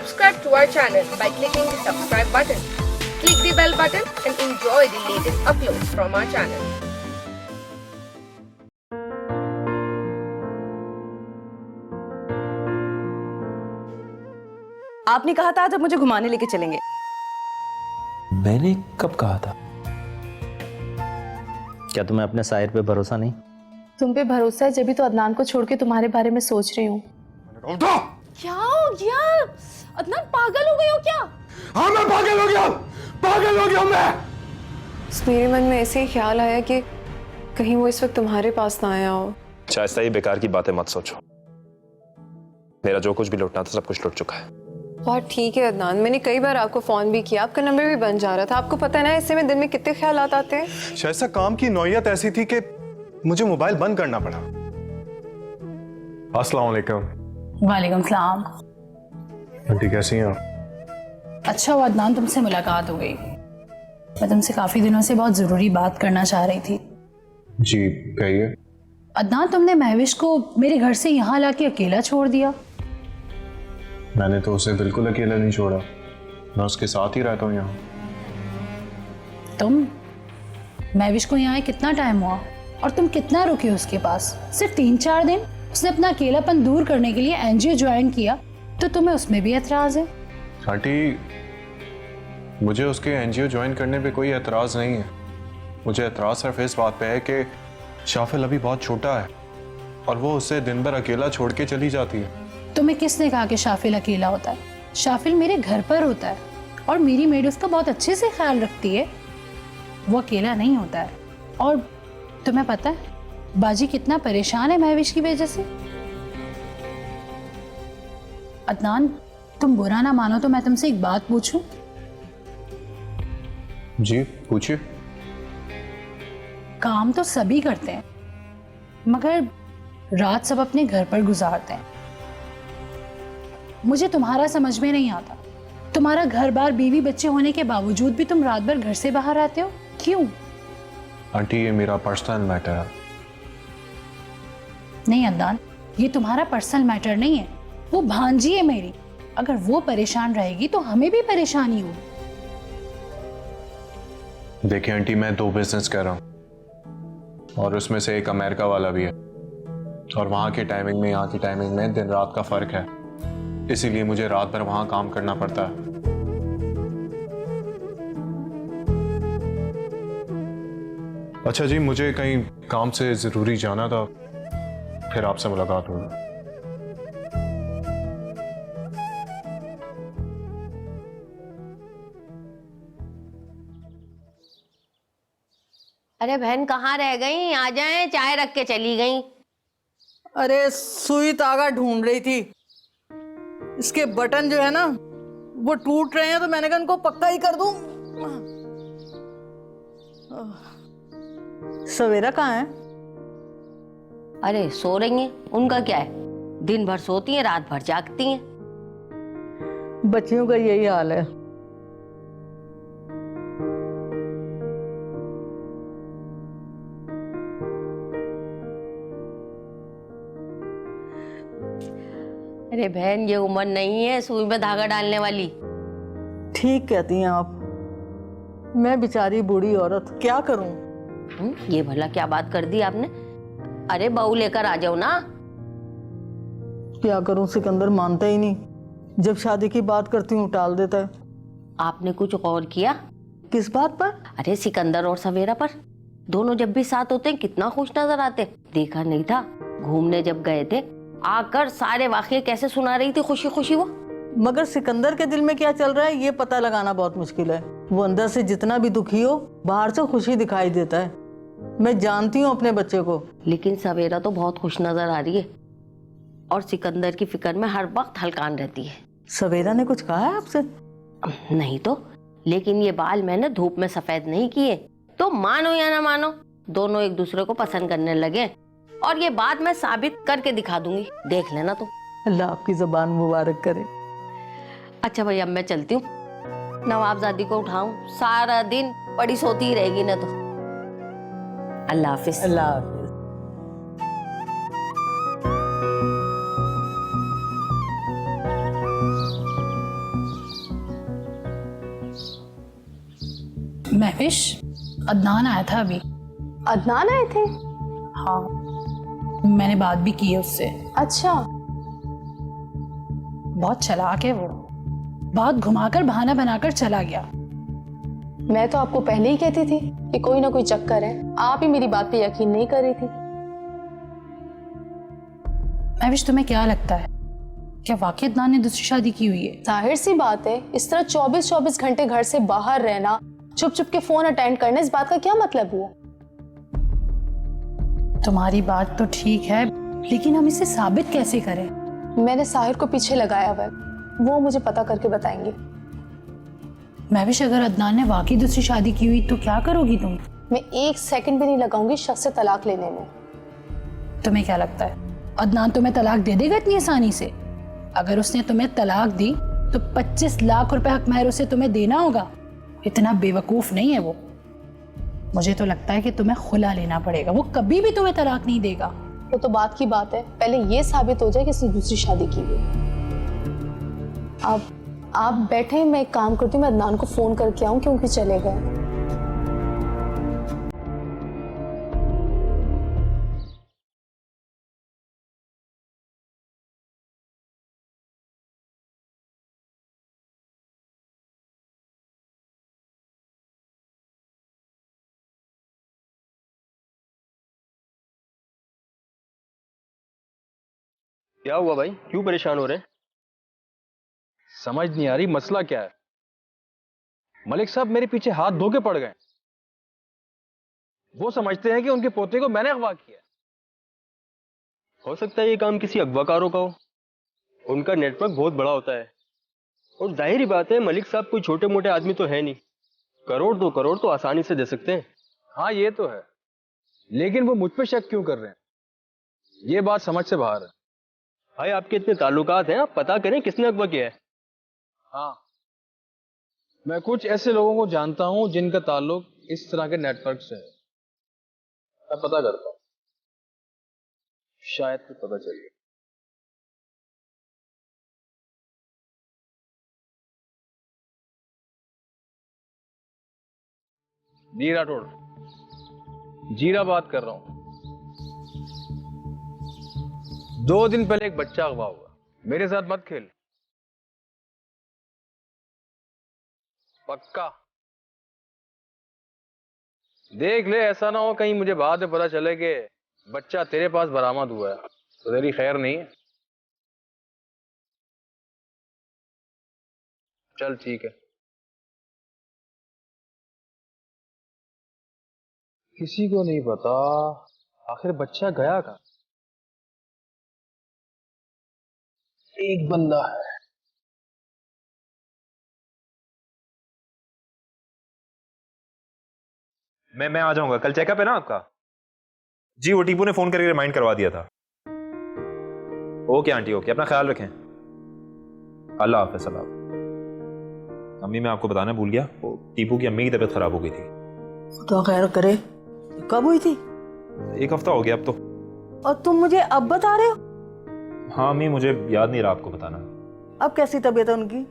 Subscribe to our channel by clicking the subscribe button. Click the bell button and enjoy the latest uploads from our channel. आपने कहा था जब मुझे घुमाने लेके चलेंगे। मैंने कब कहा था? क्या तुम्हें अपने साहिर पे भरोसा नहीं? तुम पे भरोसा है, जब भी तो अदनान को छोड़ के तुम्हारे बारे में सोच रही हूँ। क्या हो गया? अदनान पागल हो गए हो क्या? हाँ मैं पागल हो गया, पागल हो गया मैं। मेरे मन में ऐसे ही ख्याल आया कि कहीं वो इस वक्त तुम्हारे पास ना आया हो। शाइस्ता ही बेकार की बातें मत सोचो। मेरा जो कुछ भी लुटना था सब कुछ लुट चुका है। बात ठीक है अदनान, मैंने कई बार आपको फोन भी किया, आपका नंबर भी बन जा रहा था। आपको पता है ना ऐसे में दिन में कितने ख्यालात आते हैं। शाइस्ता काम की नौयत ऐसी थी कि मुझे मोबाइल बंद करना पड़ा। अस्सलाम वालेकुम। वालेकुम सलाम। आंटी कैसी हैं आप? अच्छा हुआ अदनान तुमसे मुलाकात हो गई। मैं तुमसे काफी दिनों से बहुत जरूरी बात करना चाह रही थी। जी कहिए। अदनान, तुमने महविश को मेरे घर से यहाँ लाके अकेला छोड़ दिया। मैंने तो उसे बिल्कुल अकेला नहीं छोड़ा, मैं उसके साथ ही रहता हूँ यहाँ। तुम महविश को यहाँ आए कितना टाइम हुआ और तुम कितना रुके उसके पास? सिर्फ 3-4 दिन। उसने अपना अकेलापन दूर करने के लिए एनजीओ ज्वाइन किया, तो तुम्हें उसमें भी एतराज है? आंटी मुझे उसके एनजीओ ज्वाइन करने पे कोई एतराज़ नहीं है। मुझे एतराज़ सिर्फ इस बात पे है कि शाफिल अभी बहुत छोटा है और वो उसे दिन भर अकेला छोड़ के चली जाती है। तुम्हें किसने कहा कि शाफिल अकेला होता है? शाफिल मेरे घर पर होता है और मेरी मेड उसका बहुत अच्छे से ख्याल रखती है। वो अकेला नहीं होता है। और तुम्हें पता है बाजी कितना परेशान है महविश की वजह से। अदनान, तुम बुरा ना मानो तो मैं तुमसे एक बात पूछूं? जी पूछिए। काम तो सभी करते हैं मगर रात सब अपने घर पर गुजारते हैं। मुझे तुम्हारा समझ में नहीं आता। तुम्हारा घर बार बीवी बच्चे होने के बावजूद भी तुम रात भर घर से बाहर आते हो, क्यों? आंटी ये मेरा पर्सनल मैटर है। नहीं अदनान, ये तुम्हारा पर्सनल मैटर नहीं है। वो भांजी है मेरी। अगर वो परेशान रहेगी तो हमें भी परेशानी होगी। देखिए आंटी मैं 2 बिजनेस कर रहा हूँ और उसमें से एक अमेरिका वाला भी है और वहाँ की टाइमिंग में यहाँ की टाइमिंग में दिन रात का फर्क है, इसीलिए मुझे रात भर वहाँ काम करना पड़ता है। अच्छा जी, मुझे कहीं काम से जरूरी जाना था, फिर आपसे मुलाकात होगी। अरे बहन कहाँ रह गई? आ जाएं, चाय रख के चली गई। अरे सुई धागा ढूंढ रही थी, इसके बटन जो है ना वो टूट रहे हैं, तो मैंने कहा इनको पक्का ही कर दूं। सवेरा कहाँ है? अरे सो रही हैं, उनका क्या है? दिन भर सोती हैं, रात भर जागती हैं। बच्चियों का यही हाल है। अरे बहन ये उम्र नहीं है सुई में धागा डालने वाली। ठीक कहती हैं आप, मैं बेचारी बूढ़ी औरत क्या करूं? ये भला क्या बात कर दी आपने? अरे बहू लेकर आ जाओ ना। क्या करूं, सिकंदर मानता ही नहीं। जब शादी की बात करती हूँ टाल देता है। आपने कुछ और किया? किस बात पर? अरे सिकंदर और सवेरा पर। दोनों जब भी साथ होते हैं कितना खुश नजर आते। देखा नहीं था घूमने जब गए थे, आकर सारे वाकये कैसे सुना रही थी खुशी खुशी वो। मगर सिकंदर के दिल में क्या चल रहा है ये पता लगाना बहुत मुश्किल है। वो अंदर से जितना भी दुखी हो, बाहर से खुशी दिखाई देता है। मैं जानती हूँ अपने बच्चे को। लेकिन सवेरा तो बहुत खुश नजर आ रही है और सिकंदर की फिक्र में हर वक्त हलकान रहती है। सवेरा ने कुछ कहा है आपसे? नहीं तो, लेकिन ये बाल मैंने धूप में सफेद नहीं किए। तो मानो या ना मानो दोनों एक दूसरे को पसंद करने लगे और ये बात मैं साबित करके दिखा दूंगी, देख लेना तुम। अल्लाह आपकी ज़बान मुबारक करे। अच्छा भाई अब मैं चलती हूँ, नवाबजादी को उठाऊं, सारा दिन पड़ी सोती ही रहेगी ना तो। अल्लाह हाफिज। अल्लाह हाफिज। महविश, अदनान आया था अभी। अदनान आए थे? हाँ, मैंने बात भी की है उससे। अच्छा। बहुत चालाक है वो, बात घुमाकर बहाना बनाकर चला गया। मैं तो आपको पहले ही कहती थी कि कोई ना कोई चक्कर है, आप ही मेरी बात पे यकीन नहीं कर रही थी। महविश, तुम्हें क्या लगता है, क्या वाकई अदनान ने दूसरी शादी की हुई है? जाहिर सी बात है, इस तरह 24-24 घंटे घर से बाहर रहना, छुप छुप के फोन अटेंड करना, इस बात का क्या मतलब हुआ? तुम्हारी बात तो ठीक है, लेकिन हम इसे साबित कैसे करें? मैंने साहिर को पीछे लगाया हुआ है, वो मुझे पता करके बताएंगे। महविश, अगर अदनान ने वाकई दूसरी शादी की हुई तो क्या करोगी तुम? मैं 1 सेकंड भी नहीं लगाऊंगी शख्स से तलाक लेने में। तुम्हें क्या लगता है अदनान तुम्हें तलाक दे देगा इतनी आसानी से? अगर उसने तुम्हें तलाक दी तो 25 लाख रुपए हक महर उसे तुम्हें देना होगा। इतना बेवकूफ नहीं है वो। मुझे तो लगता है कि तुम्हें खुला लेना पड़ेगा, वो कभी भी तुम्हें तलाक नहीं देगा। वो तो बात की बात है, पहले ये साबित हो जाए कि उसने दूसरी शादी की हुई। आप बैठे, मैं एक काम करती हूँ, मैं अदनान को फोन करके आऊँ क्योंकि चले गए। क्या हुआ भाई, क्यों परेशान हो रहे हैं? समझ नहीं आ रही मसला क्या है। मलिक साहब मेरे पीछे हाथ धो के पड़ गए। वो समझते हैं कि उनके पोते को मैंने अगवा किया। हो सकता है ये काम किसी अगवाकारों का हो। उनका नेटवर्क बहुत बड़ा होता है और जाहिर ही बात है मलिक साहब कोई छोटे मोटे आदमी तो है नहीं। 1 करोड़ 2 करोड़ तो आसानी से दे सकते हैं। हाँ ये तो है, लेकिन वो मुझ पे शक क्यों कर रहे हैं, ये बात समझ से बाहर है। भाई आपके इतने ताल्लुकात हैं, आप पता करें किसने अगवा किया है। हाँ, मैं कुछ ऐसे लोगों को जानता हूं जिनका ताल्लुक इस तरह के नेटवर्क से है। मैं पता करता हूं, शायद तो पता चले। जी राठौड़, जीरा बात कर रहा हूं। 2 दिन पहले एक बच्चा अगवा हुआ। मेरे साथ मत खेल, पक्का देख ले, ऐसा ना हो कहीं मुझे बाद में पता चले कि बच्चा तेरे पास बरामद हुआ है तो तेरी खैर नहीं है। चल ठीक है। किसी को नहीं पता आखिर बच्चा गया कहाँ। एक बंदा है, मैं आ जाऊंगा। कल चेकअप है ना आपका? जी, वो टीपू ने फोन करके रिमाइंड करवा दिया था। ओके आंटी, ओके, अपना ख्याल रखें। अल्लाह हाफ़िज़। अल्लाह। अम्मी, मैं आपको बताना भूल गया, वो टीपू की अम्मी की तबीयत खराब हो गई थी। तो खैर करे, कब हुई थी? 1 हफ्ता हो गया अब तो। और तुम मुझे अब बता रहे हो? हाँ अम्मी, मुझे याद नहीं रहा आपको बताना। अब कैसी तबीयत है उनकी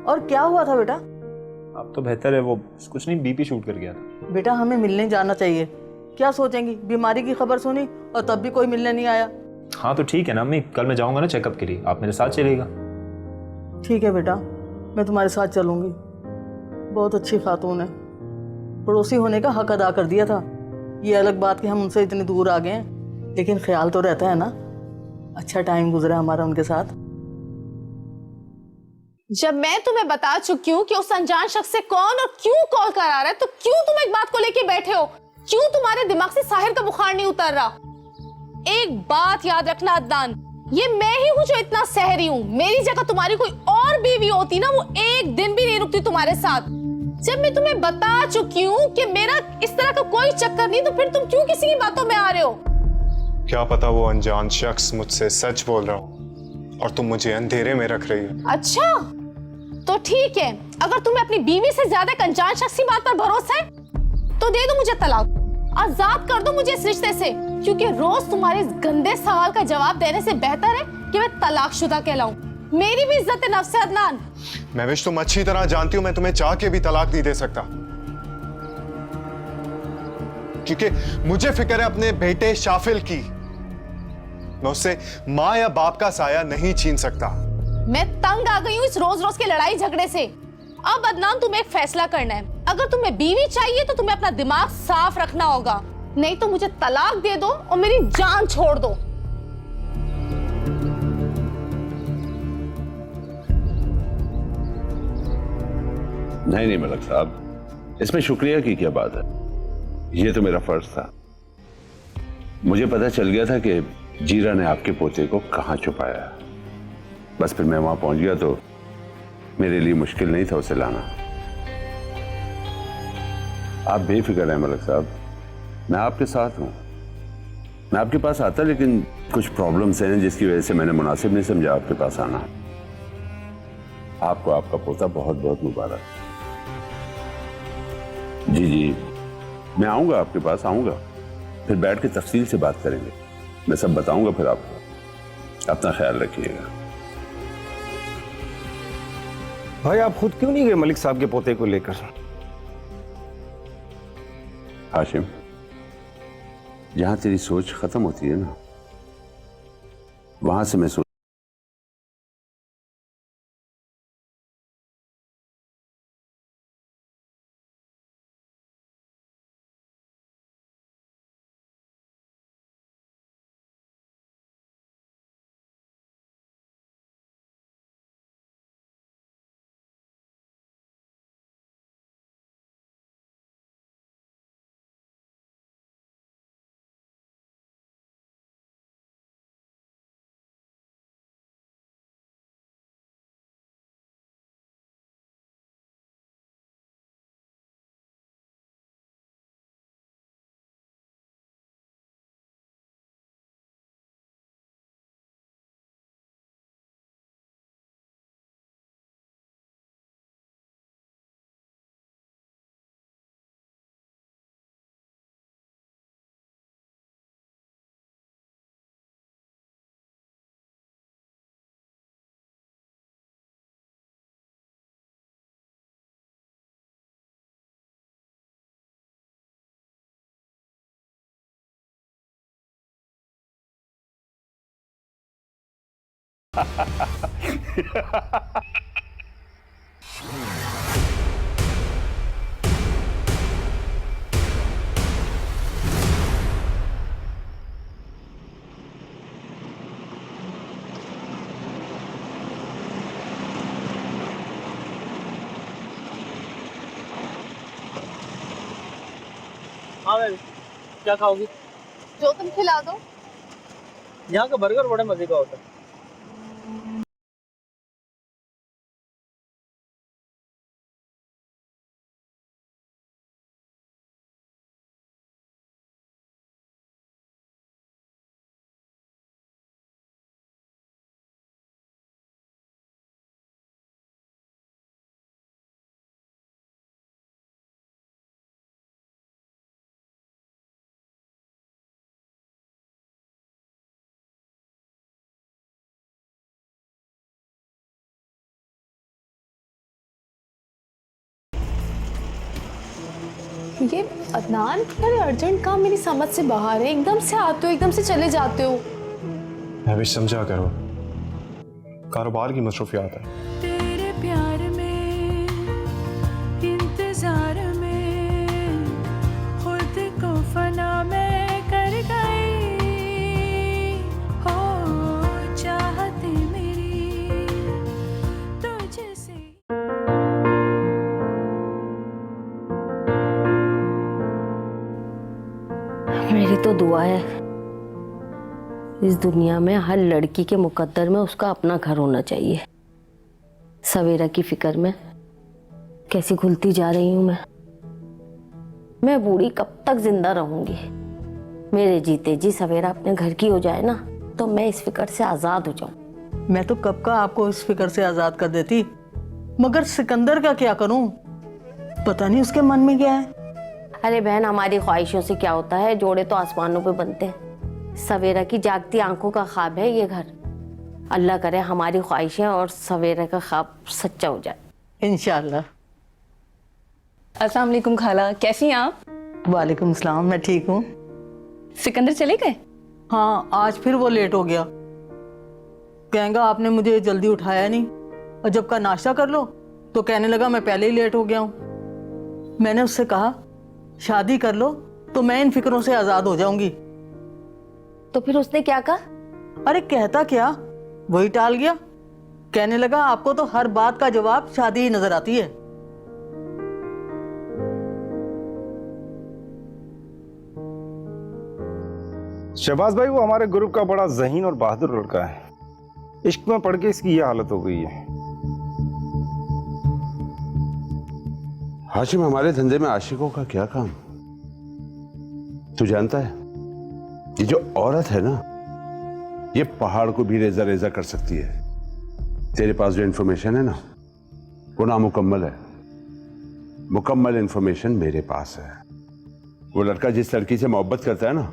और क्या हुआ था बेटा? अब तो बेहतर है, वो कुछ नहीं, बीपी शूट कर गया था। बेटा हमें मिलने जाना चाहिए। क्या सोचेंगी, बीमारी की खबर सुनी और तब भी कोई मिलने नहीं आया। हाँ तो ठीक है ना अम्मी, कल मैं जाऊंगा ना चेकअप के लिए, आप मेरे साथ चलिएगा। ठीक है बेटा, मैं तुम्हारे साथ चलूंगी। बहुत अच्छी खातून है, पड़ोसी होने का हक अदा कर दिया था। ये अलग बात कि हम उनसे इतने दूर आ गए हैं, लेकिन ख्याल तो रहता है ना। अच्छा टाइम गुजरा हमारा उनके साथ। जब मैं तुम्हें बता चुकी हूँ कि उस अनजान शख्स से कौन और क्यों कॉल करा रहा है, तो क्यों तुम एक बात को लेके बैठे हो? क्यों तुम्हारे दिमाग से साहिर का बुखार नहीं उतर रहा? एक बात याद रखना अदनान, ये मैं ही हूँ जो इतना सहरी हूँ। मेरी जगह तुम्हारी कोई और बीवी होती ना, वो एक दिन भी नहीं रुकती तुम्हारे साथ। जब मैं तुम्हें बता चुकी हूँ कि मेरा इस तरह का कोई चक्कर नहीं, तो फिर तुम क्यों किसी की बातों में आ रहे हो? क्या पता वो अनजान शख्स मुझसे सच बोल रहा हो और तुम मुझे अंधेरे में रख रही हो। अच्छा तो ठीक है, अगर तुम्हें अपनी बीवी से ज्यादा एक अनजान शख्स की बात पर भरोसा है तो दे दो मुझे तलाक, आजाद कर दो मुझे इस रिश्ते से, क्योंकि रोज तुम्हारे इस गंदे सवाल का जवाब देने से बेहतर है कि मैं तलाकशुदा कहलाऊं। मेरी भी इज्जत नफ्स है अदनान। महविश, तुम अच्छी तरह जानती हो मैं तुम्हें चाह के भी तलाक नहीं दे सकता। क्योंकि मुझे फिक्र है अपने बेटे शाफिल की। मैं उससे माँ या बाप का साया नहीं छीन सकता। मैं तंग आ गई हूँ इस रोज रोज के लड़ाई झगड़े से। अब अदनान तुम्हें एक फैसला करना है। अगर तुम्हें बीवी चाहिए तो तुम्हें अपना दिमाग साफ रखना होगा, नहीं तो मुझे तलाक दे दो और मेरी जान छोड़ दो। नहीं मलक साहब, इसमें शुक्रिया की क्या बात है। ये तो मेरा फर्ज था। मुझे पता चल गया था कि जीरा ने आपके पोते को कहां छुपाया। बस फिर मैं वहां पहुंच गया तो मेरे लिए मुश्किल नहीं था उसे लाना। आप बेफिक्र हैं मलक साहब, मैं आपके साथ हूं। मैं आपके पास आता, लेकिन कुछ प्रॉब्लम्स हैं जिसकी वजह से मैंने मुनासिब नहीं समझा आपके पास आना। आपको आपका पोता बहुत बहुत मुबारक। जी जी, मैं आऊंगा, आपके पास आऊंगा, फिर बैठ के तफसील से बात करेंगे। मैं सब बताऊंगा फिर आपको। अपना ख्याल रखिएगा। भाई आप खुद क्यों नहीं गए मलिक साहब के पोते को लेकर? हाशिम, जहां तेरी सोच खत्म होती है ना, वहां से मैं सोच हाँ मैम, क्या खाओगी? जो तुम खिला दो। यहाँ का बर्गर बड़ा मजे का होता है। ये अदनान, अरे अर्जेंट काम मेरी समझ से बाहर है। एकदम से आते हो, एकदम से चले जाते हो। मैं भी समझा करो, कारोबार की मसरूफियात है। तेरे प्यार में, इंतजार में, खुद को फना में कर गई हो, चाहते मेरी तुझसे। मेरी तो दुआ है इस दुनिया में हर लड़की के मुकद्दर में उसका अपना घर होना चाहिए। सवेरा की फिक्र में कैसी घुलती जा रही हूं मैं बूढ़ी कब तक जिंदा रहूंगी। मेरे जीते जी सवेरा अपने घर की हो जाए ना, तो मैं इस फिक्र से आजाद हो जाऊं। मैं तो कब का आपको इस फिक्र से आजाद कर देती, मगर सिकंदर का क्या करूं? पता नहीं उसके मन में क्या है। अरे बहन, हमारी ख्वाहिशों से क्या होता है, जोड़े तो आसमानों पे बनते हैं। सवेरा की जागती आंखों का ख्वाब है ये घर। अल्लाह करे हमारी ख्वाहिशें और सवेरा का ख्वाब सच्चा हो जाए इंशाअल्लाह। अस्सलाम वालेकुम खाला, कैसी हैं आप? वालेकुम सलाम, मैं ठीक हूँ। सिकंदर चले गए? हाँ, आज फिर वो लेट हो गया। कहेगा आपने मुझे जल्दी उठाया नहीं, और जब का नाश्ता कर लो तो कहने लगा मैं पहले ही लेट हो गया हूँ। मैंने उससे कहा शादी कर लो तो मैं इन फिक्रों से आजाद हो जाऊंगी। तो फिर उसने क्या कहा? अरे कहता क्या, वही टाल गया। कहने लगा आपको तो हर बात का जवाब शादी ही नजर आती है। शहबाज भाई वो हमारे ग्रुप का बड़ा ज़हीन और बहादुर लड़का है। इश्क में पड़ के इसकी ये हालत हो गई है। हाशिम, हमारे धंधे में आशिकों का क्या काम? तू जानता है ये जो औरत है ना, ये पहाड़ को भी रेजा रेजा कर सकती है। तेरे पास जो इंफॉर्मेशन है ना, वो नामुकम्मल है। मुकम्मल इंफॉर्मेशन मेरे पास है। वो लड़का जिस लड़की से मोहब्बत करता है ना,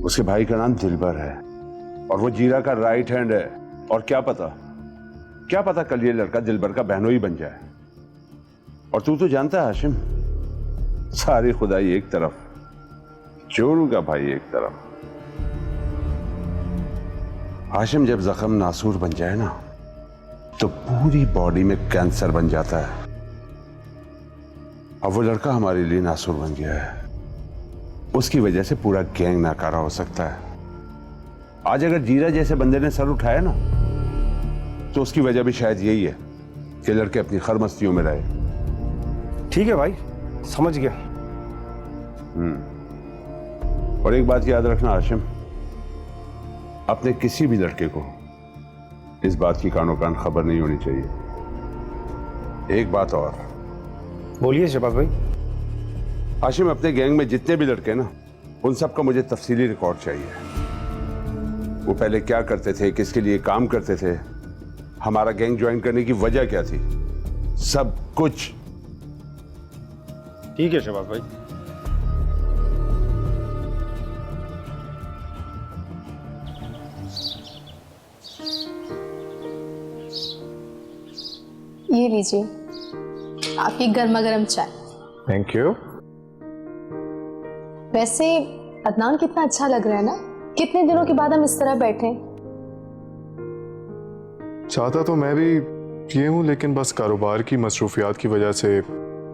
उसके भाई का नाम दिलबर है, और वो जीरा का राइट हैंड है। और क्या पता कल ये लड़का दिलबर का बहनोई बन जाए। और तू तो जानता है हाशिम, सारी खुदाई एक तरफ, चोरू का भाई एक तरफ। हाशिम, जब जख्म नासूर बन जाए ना, तो पूरी बॉडी में कैंसर बन जाता है। अब वो लड़का हमारे लिए नासूर बन गया है। उसकी वजह से पूरा गैंग नाकारा हो सकता है। आज अगर जीरा जैसे बंदे ने सर उठाया ना, तो उसकी वजह भी शायद यही है कि लड़के अपनी खरमस्तियों में रहे। ठीक है भाई, समझ गया। और एक बात याद रखना हाशिम, अपने किसी भी लड़के को इस बात की कानो कान खबर नहीं होनी चाहिए। एक बात और। बोलिए शहबाज भाई। हाशिम, अपने गैंग में जितने भी लड़के ना, उन सब का मुझे तफसीली रिकॉर्ड चाहिए। वो पहले क्या करते थे, किसके लिए काम करते थे, हमारा गैंग ज्वाइन करने की वजह क्या थी, सब कुछ। ठीक है शहबाज भाई। ये लीजिए आपकी गर्मा गर्म चाय। Thank you. वैसे अदनान कितना अच्छा लग रहा है ना, कितने दिनों के बाद हम इस तरह बैठे। चाहता तो मैं भी ये हूँ, लेकिन बस कारोबार की मसरूफियात की वजह से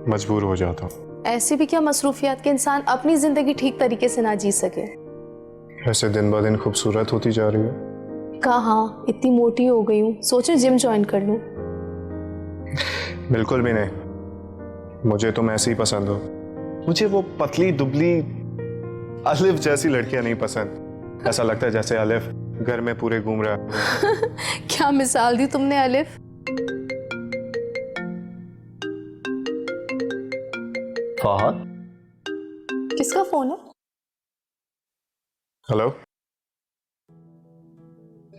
मजबूर हो जाता हूँ। ऐसे भी क्या मसरूफियात के इंसान अपनी जिंदगी ठीक तरीके से ना जी सके। वैसे दिन ब दिन खूबसूरत होती जा रही है। कहाँ, इतनी मोटी हो गई हूँ, सोचो जिम ज्वाइन कर लूँ। बिल्कुल भी नहीं, मुझे तुम ऐसी ही पसंद हो। मुझे वो पतली दुबली अलिफ जैसी लड़कियां नहीं पसंद। ऐसा लगता है जैसे अलिफ घर में पूरे घूम रहा है। क्या मिसाल दी तुमने अलिफ। फहद, किसका फोन है? हेलो।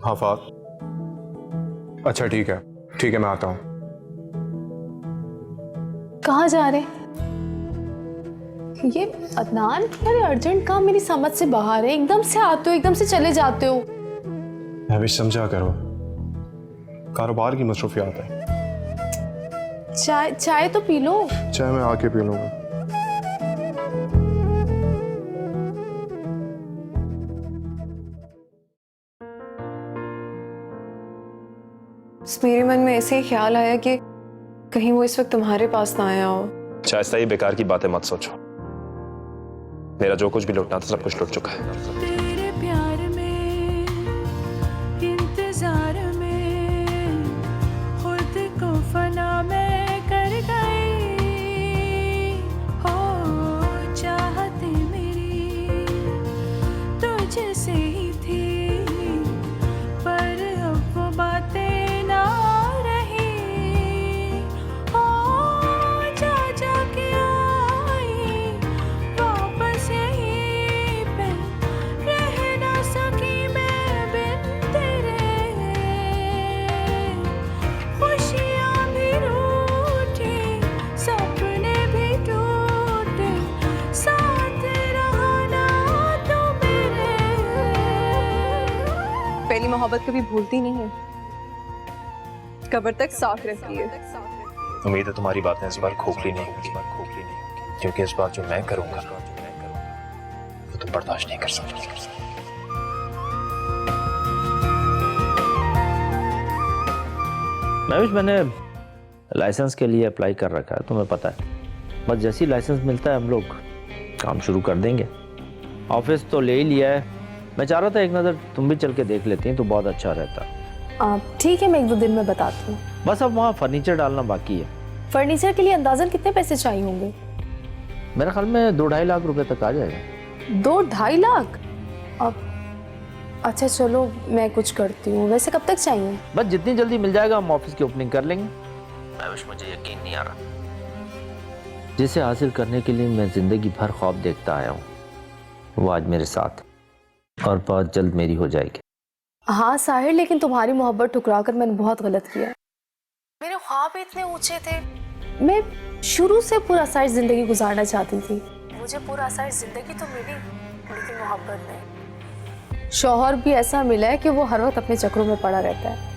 हाँ फहद। अच्छा ठीक है मैं आता हूँ। कहाँ जा रहे? ये अदनान, अरे अर्जेंट काम मेरी समझ से बाहर है। एकदम से आते हो, एकदम से चले जाते हो। मैं भी समझा करो, कारोबार की मसरूफियात है। चाय तो पी लो। चाय मैं आके पी लूंगा। मेरे मन में ऐसे ही ख्याल आया कि कहीं वो इस वक्त तुम्हारे पास ना आया हो। शाइस्ता, ये बेकार की बातें मत सोचो। मेरा जो कुछ भी लुटना था सब कुछ लुट चुका है। तेरे प्यार में, इंतजार में, खुद को फना में कर गई हो। चाहते मेरी तुझसे ही थी, पर अब वो बातें ना रही। हो जा जा के आई वापस यहीं पे, रह ना सकी मैं बिन तेरे। खुशियाँ भी रूठी, सपने भी टूटे, साथ रहा ना तू मेरे। पहली मोहब्बत कभी भूलती नहीं है, कब्र तक साथ रहती है। उम्मीद है तुम्हारी बातें इस बार खोखली नहीं होगी। क्योंकि इस बार जो मैं करूंगा वो तुम बर्दाश्त नहीं कर सकते। मैंने लाइसेंस के लिए अप्लाई कर रखा है, तुम्हें पता है। बस जैसी लाइसेंस मिलता है हम लोग काम शुरू कर देंगे। ऑफिस तो ले ही लिया है, मैं चाह रहा था एक नज़र तुम भी चल के देख लेती हैं तो बहुत अच्छा रहता। ठीक है, मैं 1-2 दिन में बताती हूँ। बस अब वहाँ फर्नीचर डालना बाकी है। फर्नीचर के लिए अंदाजन कितने पैसे चाहिए होंगे? मेरे ख्याल में 2-2.5 लाख रुपए तक आ जाएगा। 2-2.5 लाख? अब अच्छा चलो, मैं कुछ करती हूँ। वैसे कब तक चाहिए? बस जितनी जल्दी मिल जाएगा हम ऑफिस की ओपनिंग कर लेंगे। मुझे यकीन नहीं आ रहा, जिसे हासिल करने के लिए मैं जिंदगी भर ख्वाब देखता आया हूँ वो आज मेरे साथ, और बहुत जल्द मेरी हो जाएगी। हाँ साहिर, लेकिन तुम्हारी मोहब्बत ठुकरा कर मैंने बहुत गलत किया। मेरे ख्वाब इतने ऊंचे थे। मैं शुरू से पूरा सारी जिंदगी गुजारना चाहती थी। मुझे पूरा सारी जिंदगी तो मिली, लेकिन मोहब्बत नहीं। शौहर भी ऐसा मिला है कि वो हर वक्त अपने चक्रों में पड़ा रहता है।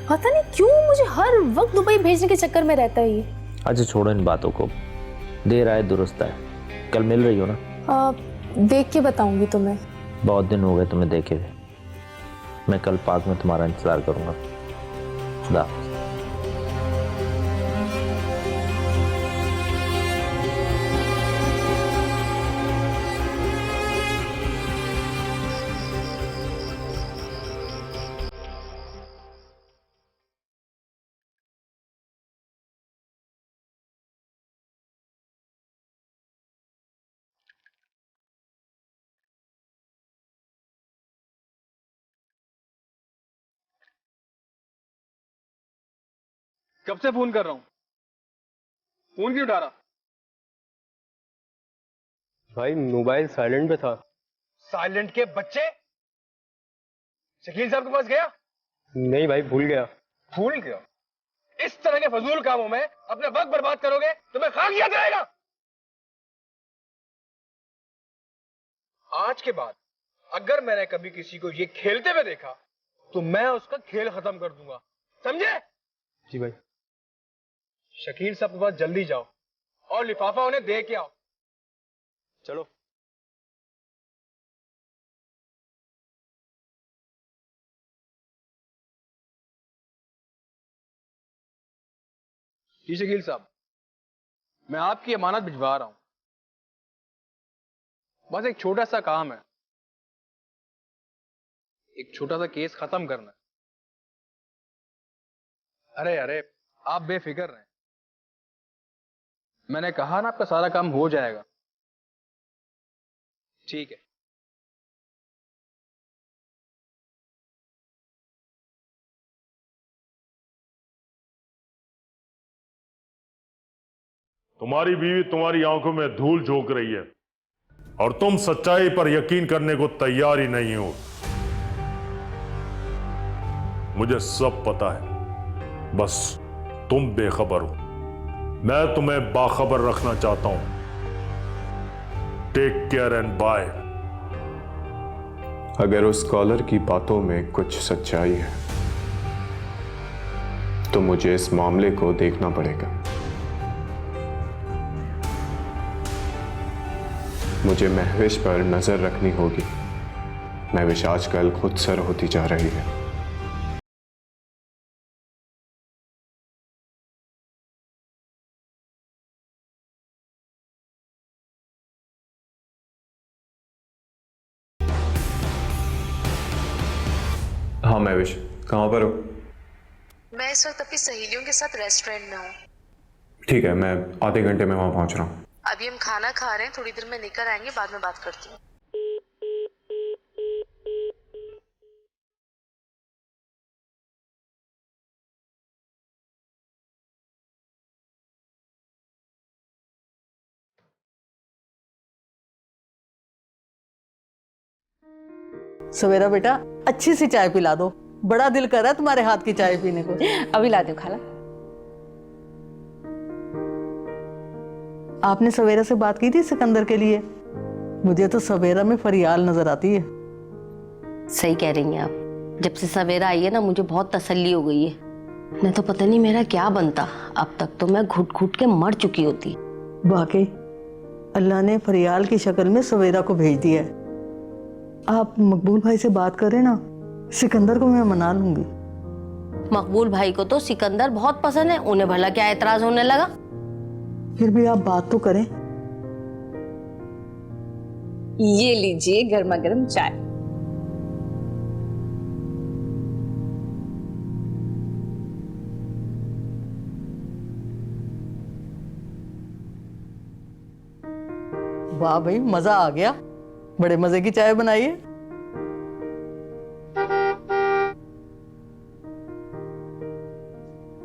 पता नहीं क्यों मुझे हर वक्त दुबई भेजने के चक्कर में रहता है ये। अच्छा छोड़ो इन बातों को, देर आए दुरुस्त है। कल मिल रही हो ना? देख के बताऊंगी तुम्हें। बहुत दिन हो गए तुम्हें देखे हुए। मैं कल पार्क में तुम्हारा इंतजार करूंगा। खुदा हाफिज़। कब से फोन कर रहा हूं, फोन क्यों उठा रहा? भाई मोबाइल साइलेंट पे था। साइलेंट के बच्चे, शकील साहब के पास गया? नहीं भाई, भूल गया। भूल गया? इस तरह के फजूल कामों में अपना वक्त बर्बाद करोगे तो मैं खाक याद रहेगा। आज के बाद अगर मैंने कभी किसी को ये खेलते हुए देखा तो मैं उसका खेल खत्म कर दूंगा, समझे? जी भाई। शकील साहब के पास जल्दी जाओ और लिफाफा उन्हें दे के आओ। चलो। जी शकील साहब, मैं आपकी अमानत भिजवा रहा हूं। बस एक छोटा सा काम है, एक छोटा सा केस खत्म करना है। अरे अरे आप बेफिक्र रहें, मैंने कहा ना आपका सारा काम हो जाएगा। ठीक है। तुम्हारी बीवी तुम्हारी आंखों में धूल झोंक रही है और तुम सच्चाई पर यकीन करने को तैयार ही नहीं हो। मुझे सब पता है, बस तुम बेखबर हो। मैं तुम्हें बाखबर रखना चाहता हूं। Take care and bye. अगर उस कॉलर की बातों में कुछ सच्चाई है तो मुझे इस मामले को देखना पड़ेगा। मुझे महविश पर नजर रखनी होगी। महविश आजकल खुद सर होती जा रही है। हाँ महविश, कहाँ पर हो? मैं इस वक्त अपनी सहेलियों के साथ रेस्टोरेंट में हूँ। ठीक है, मैं आधे घंटे में वहां पहुंच रहा हूँ। अभी हम खाना खा रहे हैं, थोड़ी देर में निकल आएंगे, बाद में बात करती हूँ। सवेरा बेटा, अच्छी सी चाय पिला दो। बड़ा दिल कर रहा है तुम्हारे हाथ की चाय पीने को। अभी ला दूं खाला। आपने सवेरा से बात की थी सिकंदर के लिए? मुझे तो सवेरा में फरियाल नजर आती है। सही कह रही हैं आप। जब से सवेरा आई है ना, मुझे बहुत तसल्ली हो गई है। नहीं तो पता नहीं मेरा क्या बनता। अब तक तो मैं घुट घुट के मर चुकी होती। वाकई अल्लाह ने फरियाल की शक्ल में सवेरा को भेज दिया है। आप मकबूल भाई से बात करें ना, सिकंदर को मैं मना लूंगी। मकबूल भाई को तो सिकंदर बहुत पसंद है, उन्हें भला क्या एतराज होने लगा? फिर भी आप बात तो करें। ये लीजिए गर्मा गर्म चाय। वाह भाई, मजा आ गया, बड़े मजे की चाय बनाई है।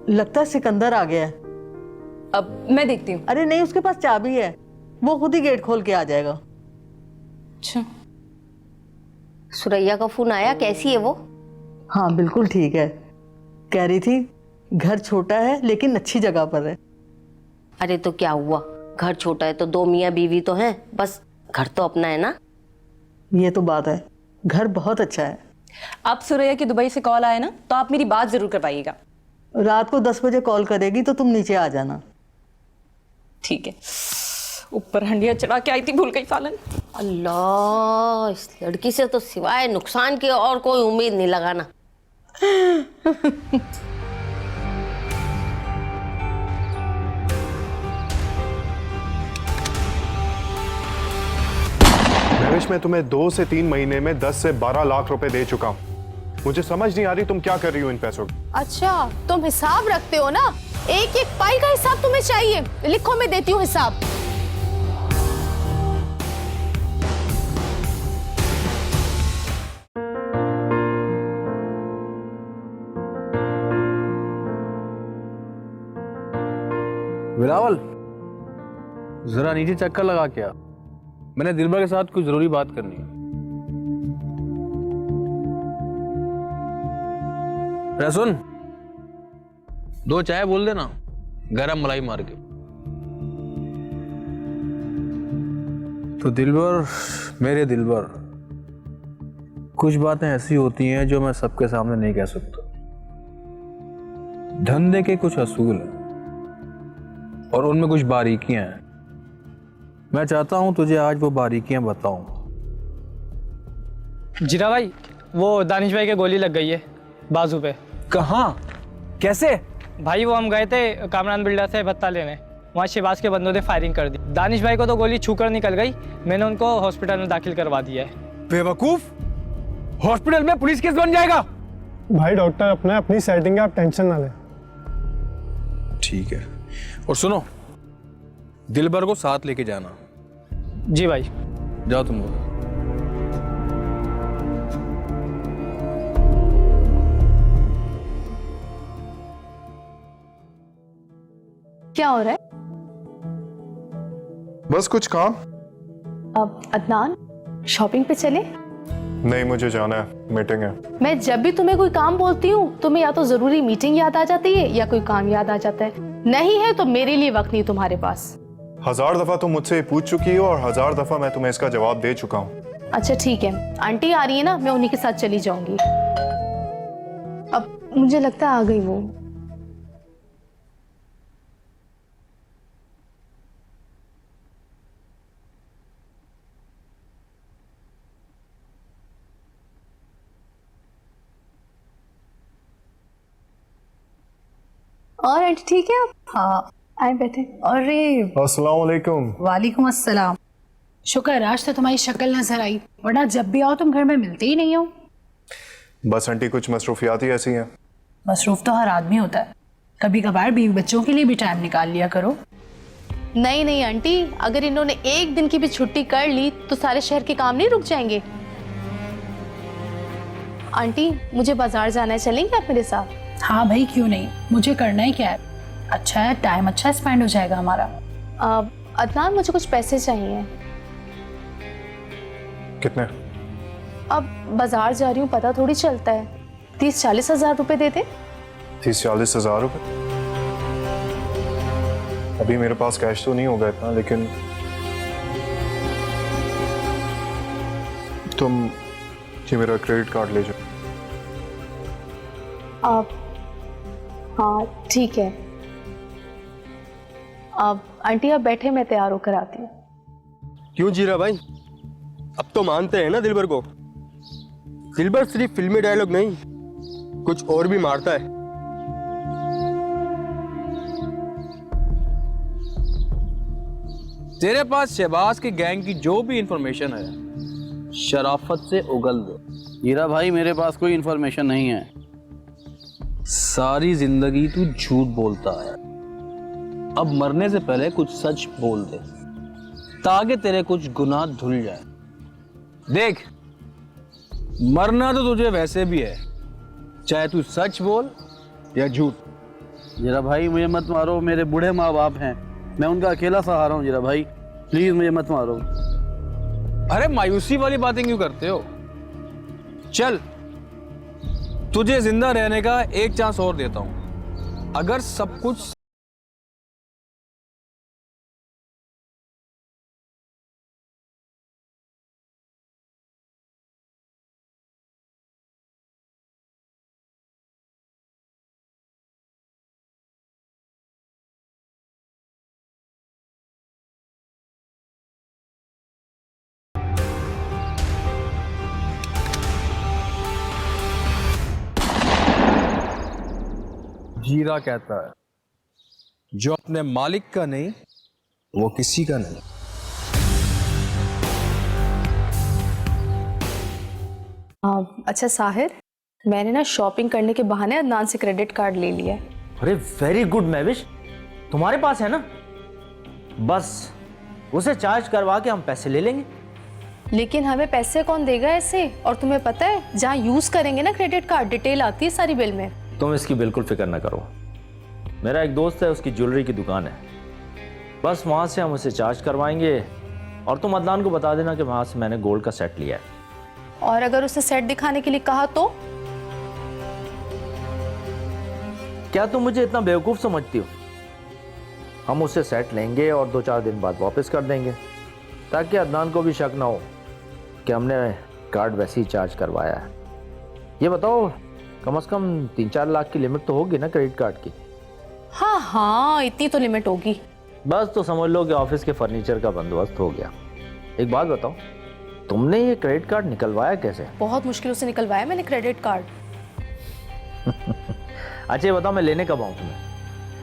लगता है सिकंदर आ गया है। अब मैं देखती हूँ। अरे नहीं, उसके पास चाबी है, वो खुद ही गेट खोल के आ जाएगा। अच्छा, सुरैया का फोन आया? कैसी है वो? हाँ बिल्कुल ठीक है, कह रही थी घर छोटा है लेकिन अच्छी जगह पर है। अरे तो क्या हुआ, घर छोटा है तो दो मियाँ बीवी तो हैं, बस घर तो अपना है ना। ये तो बात है, घर बहुत अच्छा है। अब सुरैया की दुबई से कॉल आए ना तो आप मेरी बात जरूर करवाइएगा। रात को 10 बजे कॉल करेगी तो तुम नीचे आ जाना। ठीक है। ऊपर हंडिया चढ़ा के आई थी, भूल गई सालन। अल्लाह, इस लड़की से तो सिवाय नुकसान के और कोई उम्मीद नहीं लगाना। महविश, मैं तुम्हें 2 से 3 महीने में 10 से 12 लाख रुपए दे चुका हूँ। मुझे समझ नहीं आ रही तुम क्या कर रही हो इन पैसों की। अच्छा, तुम हिसाब रखते हो ना, एक एक पाई का हिसाब तुम्हें चाहिए। लिखो, मैं देती हूँ हिसाब। बिलावल, जरा नीचे चक्कर लगा के आ, मैंने दिलबर के साथ कुछ जरूरी बात करनी है। अरे सुन, 2 चाय बोल देना, गरम मलाई मार के। तो दिलबर, मेरे दिलबर, कुछ बातें ऐसी होती हैं जो मैं सबके सामने नहीं कह सकता। धंधे के कुछ असूल हैं और उनमें कुछ बारीकियां हैं। मैं चाहता हूं तुझे आज वो बारीकियां बताऊं। जीरा भाई, वो दानिश भाई के गोली लग गई है बाजू पे। कहाँ? कैसे? भाई वो हम गए थे कामरान बिल्डर से भत्ता लेने, वहाँ शहबाज के बंदों ने फायरिंग कर दी। दानिश भाई को तो गोली छूकर निकल गई, मैंने उनको हॉस्पिटल में दाखिल करवा दिया है। बेवकूफ, हॉस्पिटल में पुलिस केस बन जाएगा। भाई डॉक्टर अपना अपनी सेटिंग है, आप टेंशन ना लें। ठीक है, और सुनो, दिलबर को साथ लेके जाना। जी भाई। जाओ तुम लोग। क्या हो रहा है? बस कुछ काम। अब अदनान, शॉपिंग पे चले? नहीं, मुझे जाना है, मीटिंग है। मैं जब भी तुम्हें कोई काम बोलती हूँ तुम्हें या तो जरूरी मीटिंग याद आ जाती है या कोई काम याद आ जाता है। नहीं है तो मेरे लिए वक्त नहीं तुम्हारे पास। 1000 दफा तुम मुझसे पूछ चुकी हो और 1000 दफा मैं तुम्हें इसका जवाब दे चुका हूँ। अच्छा ठीक है, आंटी आ रही है ना, मैं उन्हीं के साथ चली जाऊंगी। अब मुझे लगता है आ गई वो। और आंटी ठीक है? हाँ, आए बैठे। अरे अस्सलाम वालेकुम। वालेकुम अस्सलाम। शुक्र आज तो तुम्हारी शक्ल नजर आई, वरना जब भी आओ तुम घर में मिलते ही नहीं हो। बस आंटी, कुछ मसरूफियाती ऐसी हैं। मसरूफ तो हर आदमी होता है, कभी कभार बीवी बच्चों के लिए भी टाइम निकाल लिया करो। नहीं नहीं आंटी, अगर इन्होंने एक दिन की भी छुट्टी कर ली तो सारे शहर के काम नहीं रुक जाएंगे। आंटी मुझे बाजार जाना है, चलेंगे आप मेरे साथ? हाँ भाई, क्यों नहीं, मुझे करना ही क्या है। अच्छा है, टाइम अच्छा स्पेंड हो जाएगा हमारा। अदनान मुझे कुछ पैसे चाहिए। कितने? अब बाजार जा रही हूँ, पता थोड़ी चलता है। 30-40 हज़ार रुपए दे दे। 30-40 हज़ार रुपए? अभी मेरे पास कैश तो नहीं होगा इतना, लेकिन तुम ये मेरा क्रेडिट कार्ड ले जाओ। आप? हाँ ठीक है। अब आंटी आप बैठे, मैं तैयार होकर आती हूँ। क्यों जीरा भाई, अब तो मानते हैं ना दिलबर को। दिलबर सिर्फ फिल्मी डायलॉग नहीं, कुछ और भी मारता है। तेरे पास शहबाज की गैंग की जो भी इंफॉर्मेशन है शराफत से उगल दो। हीरा भाई मेरे पास कोई इंफॉर्मेशन नहीं है। सारी जिंदगी तू झूठ बोलता है, अब मरने से पहले कुछ सच बोल दे ताकि तेरे कुछ गुनाह धुल जाए। देख, मरना तो तुझे वैसे भी है, चाहे तू सच बोल या झूठ। जीरा भाई मुझे मत मारो, मेरे बूढ़े माँ बाप हैं, मैं उनका अकेला सहारा हूँ। जीरा भाई प्लीज मुझे मत मारो। अरे मायूसी वाली बातें क्यों करते हो? चल, तुझे जिंदा रहने का एक चांस और देता हूं। अगर सब कुछ जीरा कहता है, जो अपने मालिक का नहीं वो किसी का नहीं। अच्छा साहिर, मैंने ना शॉपिंग करने के बहाने अदनान से क्रेडिट कार्ड ले लिया है। अरे वेरी गुड महविश, तुम्हारे पास है ना, बस उसे चार्ज करवा के हम पैसे ले लेंगे। लेकिन हमें पैसे कौन देगा ऐसे? और तुम्हें पता है जहाँ यूज करेंगे ना क्रेडिट कार्ड, डिटेल आती है सारी बिल में। तुम इसकी बिल्कुल फिक्र ना करो, मेरा एक दोस्त है, उसकी ज्वेलरी की दुकान है, बस वहाँ से हम उसे चार्ज करवाएंगे और तुम अदनान को बता देना कि वहाँ से मैंने गोल्ड का सेट लिया है। और अगर उसे सेट दिखाने के लिए कहा तो? क्या तुम मुझे इतना बेवकूफ़ समझती हो? हम उससे सेट लेंगे और 2-4 दिन बाद वापस कर देंगे, ताकि अदनान को भी शक ना हो कि हमने कार्ड वैसे ही चार्ज करवाया है। ये बताओ, कम से कम 3-4 लाख की लिमिट तो होगी ना क्रेडिट कार्ड की? हाँ हाँ, इतनी तो लिमिट होगी। बस तो समझ लो कि ऑफिस के फर्नीचर का बंदोबस्त हो गया। एक बात बताओ, तुमने ये क्रेडिट कार्ड निकलवाया कैसे? बहुत मुश्किलों से निकलवाया मैंने क्रेडिट कार्ड। अच्छा ये बताओ, मैं लेने कब आऊँ तुम्हें?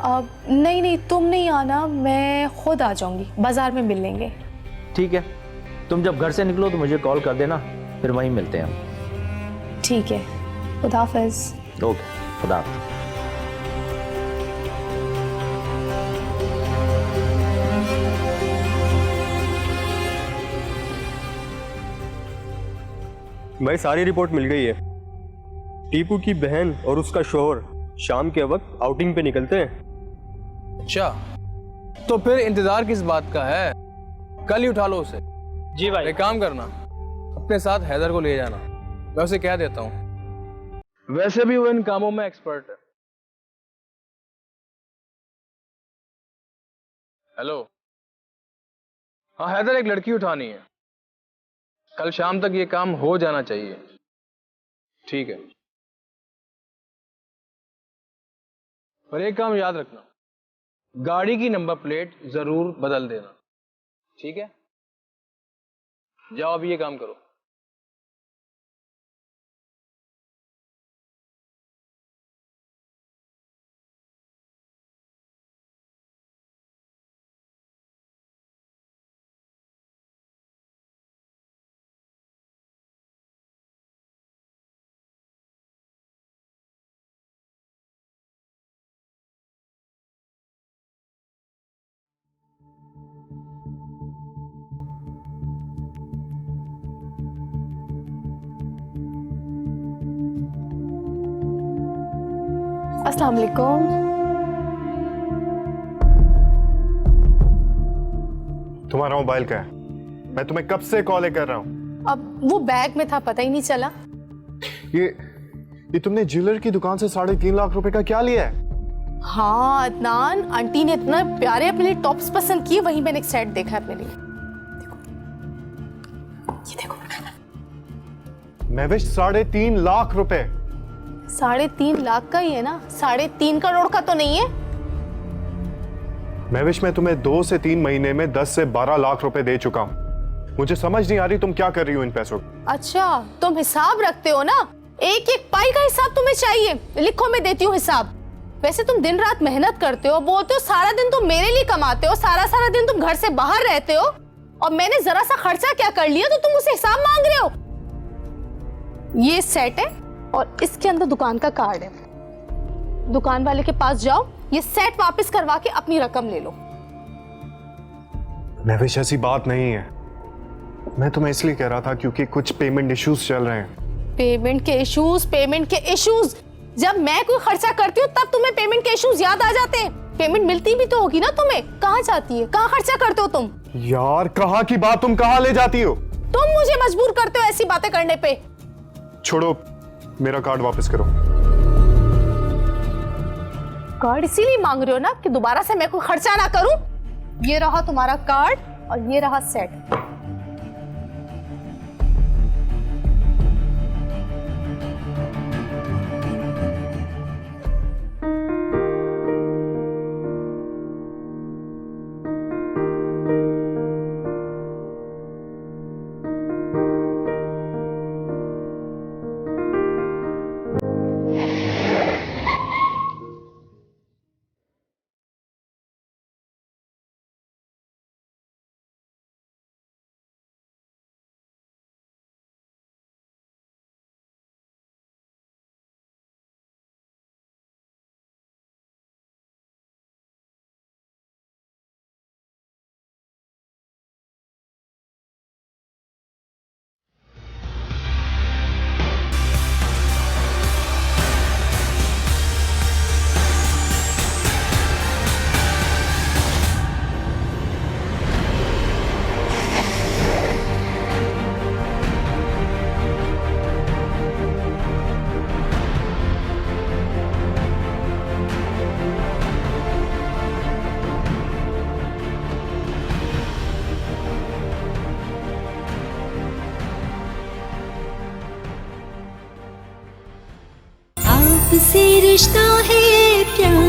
अब नहीं, तुम नहीं आना, मैं खुद आ जाऊंगी, बाजार में मिल लेंगे। ठीक है, तुम जब घर से निकलो तो मुझे कॉल कर देना, फिर वहीं मिलते हैं हम। ठीक है, खुदा हाफिज। ओके, खुदा हाफिज। भाई सारी रिपोर्ट मिल गई है। टीपू की बहन और उसका शोहर शाम के वक्त आउटिंग पे निकलते हैं। अच्छा, तो फिर इंतजार किस बात का है? कल ही उठा लो उसे। जी भाई। एक काम करना, अपने साथ हैदर को ले जाना, मैं उसे कह देता हूँ, वैसे भी वो इन कामों में एक्सपर्ट है। हेलो, हाँ हैदर, एक लड़की उठानी है, कल शाम तक ये काम हो जाना चाहिए। ठीक है, पर एक काम याद रखना, गाड़ी की नंबर प्लेट जरूर बदल देना। ठीक है, जाओ अभी ये काम करो। अस्सलाम वालेकुम। तुम्हारा मोबाइल का है? मैं तुम्हें कब से कॉल कर रहा हूँ। अब वो बैग में था, पता ही नहीं चला। ये तुमने ज्वेलर की दुकान से 3.5 लाख रुपए का क्या लिया है? हाँ अदनान, आंटी ने इतना प्यारे अपने लिए टॉप्स पसंद किए, वहीं मैंने एक सेट देखा अपने लिए। ये देखो। महविश 3.5 लाख रुपए। 3.5 लाख का ही है ना, 3.5 करोड़ का तो नहीं है। महविश मैं तुम्हें 2 से 3 महीने में 10 से 12 लाख रुपए दे चुका हूं। मुझे समझ नहीं आ रही तुम क्या कर रही हो इन पैसों की। अच्छा, तुम हिसाब रखते हो ना? एक एक पाई का हिसाब तुम्हें चाहिए? लिखो, मैं देती हूँ हिसाब। वैसे तुम दिन रात मेहनत करते हो, बोलते हो सारा दिन तुम मेरे लिए कमाते हो, सारा दिन तुम घर से बाहर रहते हो, और मैंने जरा सा खर्चा क्या कर लिया तो तुम मुझसे हिसाब मांग रहे हो। ये सेट है और इसके अंदर दुकान का कार्ड है। दुकान वाले के पास जाओ, ये सेट वापस करवा के अपनी रकम ले लो। महविश, ऐसी बात नहीं है। मैं तुम्हें इसलिए कह रहा था क्योंकि कुछ पेमेंट इश्यूज चल रहे हैं। पेमेंट के इश्यूज? जब मैं कोई खर्चा करती हूँ तब तुम्हें पेमेंट के इश्यूज याद आ जाते हैं। पेमेंट मिलती भी तो होगी ना तुम्हें। कहाँ जाती है, कहाँ खर्चा करते हो तुम? यार, कहाँ की बात तुम कहाँ ले जाती हो? तुम मुझे मजबूर करते हो ऐसी बातें करने पे। छोड़ो, मेरा कार्ड वापस करो। कार्ड इसीलिए मांग रहे हो ना कि दोबारा से मैं कोई खर्चा ना करूं? ये रहा तुम्हारा कार्ड और ये रहा सेट। आपसे रिश्ता है प्यार